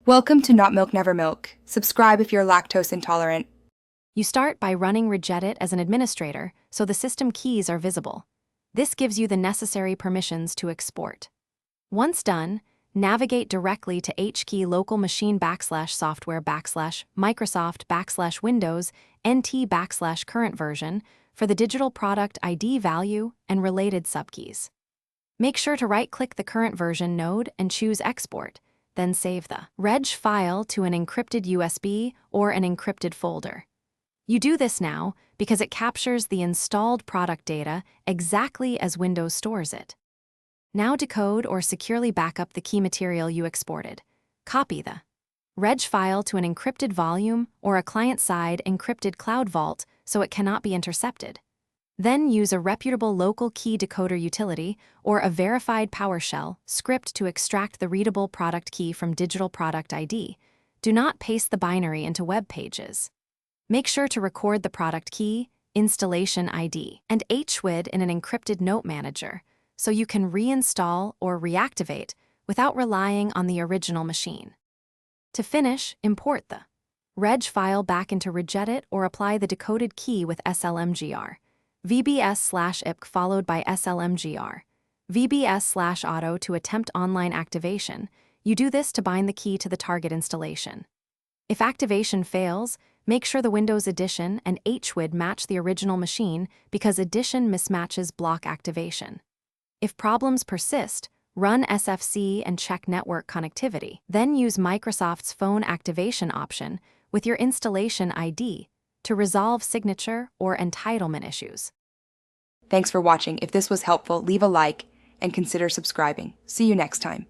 Welcome to Not Milk Never Milk. Subscribe if you're lactose intolerant. You start by running Regedit as an administrator, so the system keys are visible. This gives you the necessary permissions to export. Once done, navigate directly to HKey local machine /software /Microsoft /Windows NT /current version for the digital product ID value and related subkeys. Make sure to right-click the current version node and choose Export, then save the reg file to an encrypted USB or an encrypted folder. You do this now because it captures the installed product data exactly as Windows stores it. Now decode or securely backup the key material you exported. Copy the reg file to an encrypted volume or a client-side encrypted cloud vault so it cannot be intercepted. Then use a reputable local key decoder utility or a verified PowerShell script to extract the readable product key from digital product ID. Do not paste the binary into web pages. Make sure to record the product key, installation ID, and HWID in an encrypted note manager so you can reinstall or reactivate without relying on the original machine. To finish, import the reg file back into Regedit or apply the decoded key with slmgr. VBS/IPK followed by slmgr. VBS/auto to attempt online activation. You do this to bind the key to the target installation. If activation fails, make sure the Windows Edition and HWID match the original machine because Edition mismatches block activation. If problems persist, run SFC and check network connectivity. Then use Microsoft's phone activation option with your installation ID to resolve signature or entitlement issues. Thanks for watching. If this was helpful, leave a like and consider subscribing. See you next time.